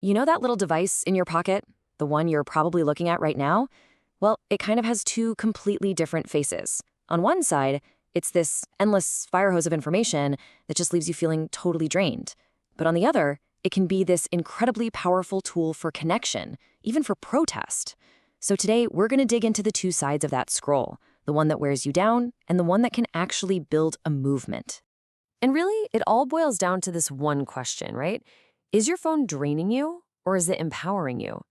You know that little device in your pocket? The one you're probably looking at right now? Well, it kind of has two completely different faces. On one side, it's this endless fire hose of information that just leaves you feeling totally drained. But on the other, it can be this incredibly powerful tool for connection, even for protest. So today, we're going to dig into the two sides of that scroll, the one that wears you down and the one that can actually build a movement. And really, it all boils down to this one question, right? Is your phone draining you, or is it empowering you?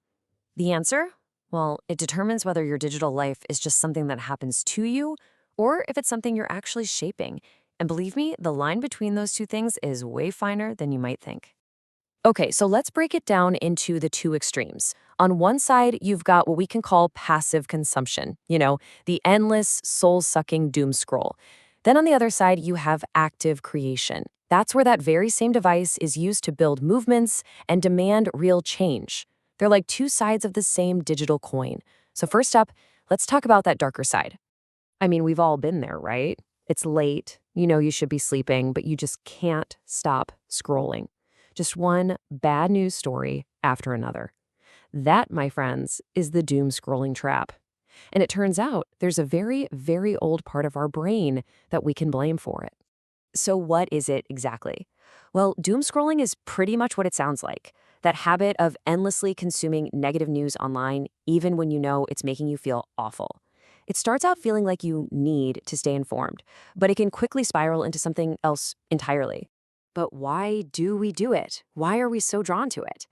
The answer? Well, it determines whether your digital life is just something that happens to you, or if it's something you're actually shaping. And believe me, the line between those two things is way finer than you might think. Okay, so let's break it down into the two extremes. On one side, you've got what we can call passive consumption, the endless, soul-sucking doom scroll. Then on the other side, you have active creation. That's where that very same device is used to build movements and demand real change. They're like two sides of the same digital coin. So first up, let's talk about that darker side. I mean, we've all been there, right? It's late, you know you should be sleeping, but you just can't stop scrolling. Just one bad news story after another. That, my friends, is the doom scrolling trap. And it turns out there's a very, very old part of our brain that we can blame for it. So what is it exactly? Well, doom scrolling is pretty much what it sounds like. That habit of endlessly consuming negative news online, even when you know it's making you feel awful. It starts out feeling like you need to stay informed, but it can quickly spiral into something else entirely. But why do we do it? Why are we so drawn to it?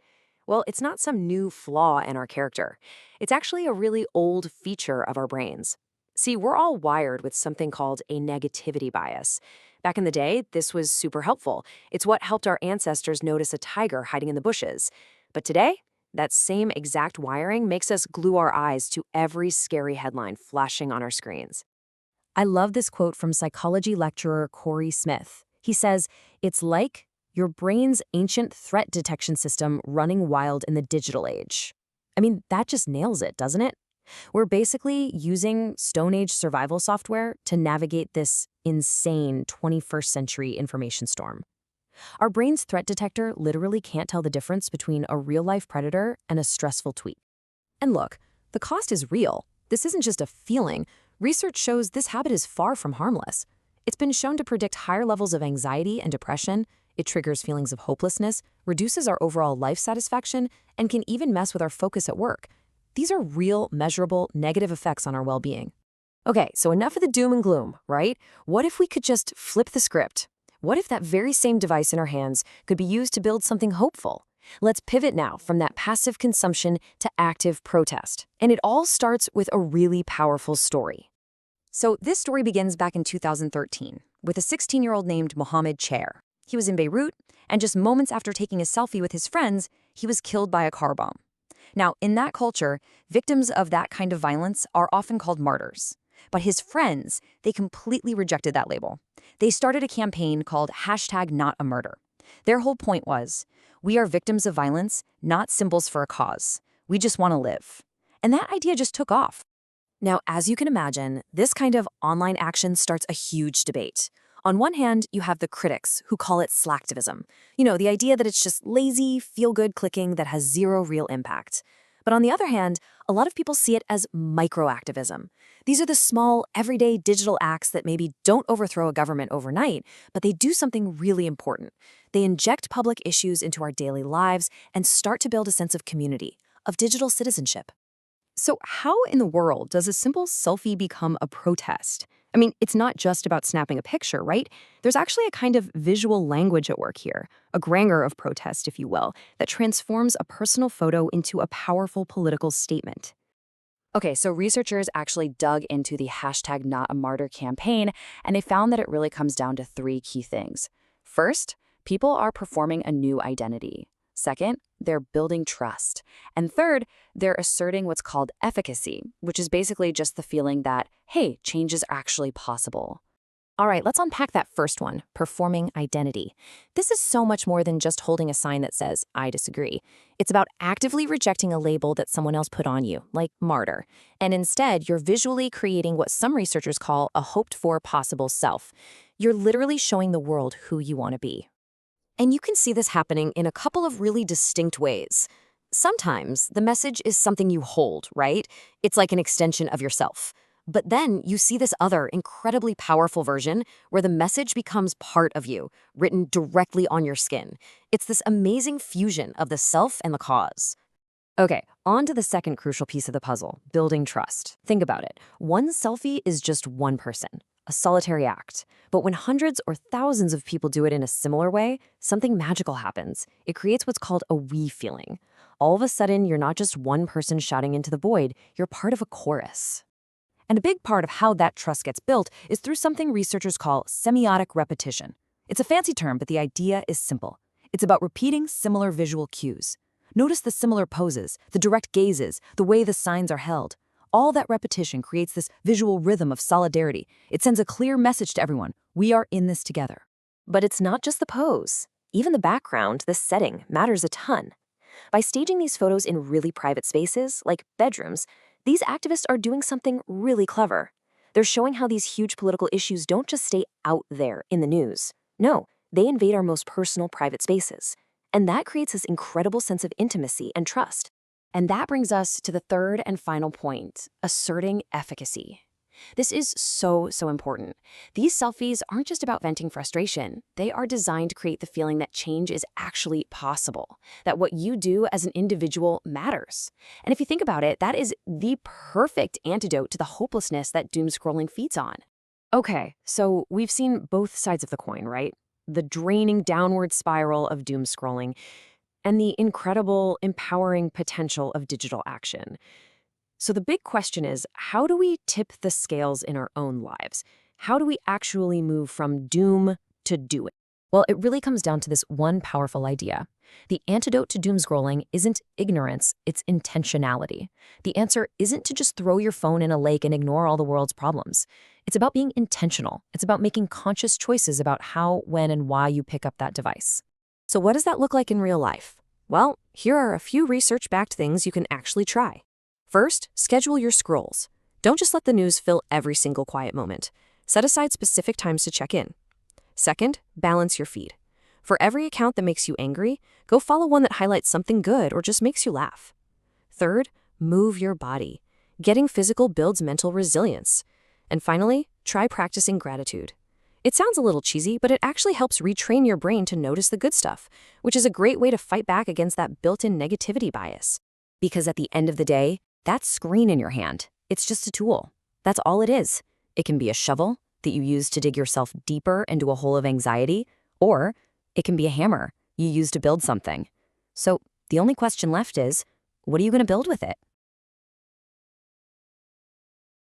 Well, it's not some new flaw in our character. It's actually a really old feature of our brains. See, we're all wired with something called a negativity bias. Back in the day, this was super helpful. It's what helped our ancestors notice a tiger hiding in the bushes. But today, that same exact wiring makes us glue our eyes to every scary headline flashing on our screens. I love this quote from psychology lecturer Corey Smith. He says, "It's like your brain's ancient threat detection system running wild in the digital age." I mean, that just nails it, doesn't it? We're basically using Stone Age survival software to navigate this insane 21st century information storm. Our brain's threat detector literally can't tell the difference between a real-life predator and a stressful tweet. And look, the cost is real. This isn't just a feeling. Research shows this habit is far from harmless. It's been shown to predict higher levels of anxiety and depression. It triggers feelings of hopelessness, reduces our overall life satisfaction, and can even mess with our focus at work. These are real, measurable, negative effects on our well-being. Okay, so enough of the doom and gloom, right? What if we could just flip the script? What if that very same device in our hands could be used to build something hopeful? Let's pivot now from that passive consumption to active protest. And it all starts with a really powerful story. So this story begins back in 2013 with a 16-year-old named Mohammed Chair. He was in Beirut, and just moments after taking a selfie with his friends, he was killed by a car bomb. Now, in that culture, victims of that kind of violence are often called martyrs. But his friends, they completely rejected that label. They started a campaign called #NotAMurder. Their whole point was, we are victims of violence, not symbols for a cause. We just want to live. And that idea just took off. Now, as you can imagine, this kind of online action starts a huge debate. On one hand, you have the critics who call it slacktivism. The idea that it's just lazy, feel-good clicking that has zero real impact. But on the other hand, a lot of people see it as microactivism. These are the small, everyday digital acts that maybe don't overthrow a government overnight, but they do something really important. They inject public issues into our daily lives and start to build a sense of community, of digital citizenship. So how in the world does a simple selfie become a protest? I mean, it's not just about snapping a picture, right? There's actually a kind of visual language at work here, a grammar of protest, if you will, that transforms a personal photo into a powerful political statement. Okay, so researchers actually dug into the #NotAMartyr campaign, and they found that it really comes down to three key things. First, people are performing a new identity. Second, they're building trust. And third, they're asserting what's called efficacy, which is basically just the feeling that, hey, change is actually possible. All right, let's unpack that first one, performing identity. This is so much more than just holding a sign that says, I disagree. It's about actively rejecting a label that someone else put on you, like martyr. And instead, you're visually creating what some researchers call a hoped-for possible self. You're literally showing the world who you want to be. And you can see this happening in a couple of really distinct ways. Sometimes the message is something you hold, right? It's like an extension of yourself. But then you see this other incredibly powerful version where the message becomes part of you, written directly on your skin. It's this amazing fusion of the self and the cause. Okay, on to the second crucial piece of the puzzle, building trust. Think about it. One selfie is just one person, a solitary act. But when hundreds or thousands of people do it in a similar way, something magical happens. It creates what's called a we feeling. All of a sudden, you're not just one person shouting into the void, you're part of a chorus. And a big part of how that trust gets built is through something researchers call semiotic repetition. It's a fancy term, but the idea is simple. It's about repeating similar visual cues. Notice the similar poses, the direct gazes, the way the signs are held. All that repetition creates this visual rhythm of solidarity. It sends a clear message to everyone. We are in this together. But it's not just the pose. Even the background, the setting, matters a ton. By staging these photos in really private spaces, like bedrooms, these activists are doing something really clever. They're showing how these huge political issues don't just stay out there in the news. No, they invade our most personal private spaces. And that creates this incredible sense of intimacy and trust. And that brings us to the third and final point, asserting efficacy. This is so important. These selfies aren't just about venting frustration. They are designed to create the feeling that change is actually possible, that what you do as an individual matters. And if you think about it, that is the perfect antidote to the hopelessness that doomscrolling feeds on. Okay, so we've seen both sides of the coin, right? The draining downward spiral of doomscrolling and the incredible, empowering potential of digital action. So the big question is, how do we tip the scales in our own lives? How do we actually move from doom to do it? Well, it really comes down to this one powerful idea. The antidote to doomscrolling isn't ignorance, it's intentionality. The answer isn't to just throw your phone in a lake and ignore all the world's problems. It's about being intentional. It's about making conscious choices about how, when, and why you pick up that device. So what does that look like in real life? Well, here are a few research-backed things you can actually try. First, schedule your scrolls. Don't just let the news fill every single quiet moment. Set aside specific times to check in. Second, balance your feed. For every account that makes you angry, go follow one that highlights something good or just makes you laugh. Third, move your body. Getting physical builds mental resilience. And finally, try practicing gratitude. It sounds a little cheesy, but it actually helps retrain your brain to notice the good stuff, which is a great way to fight back against that built-in negativity bias. Because at the end of the day, that screen in your hand, it's just a tool. That's all it is. It can be a shovel that you use to dig yourself deeper into a hole of anxiety, or it can be a hammer you use to build something. So the only question left is, what are you going to build with it?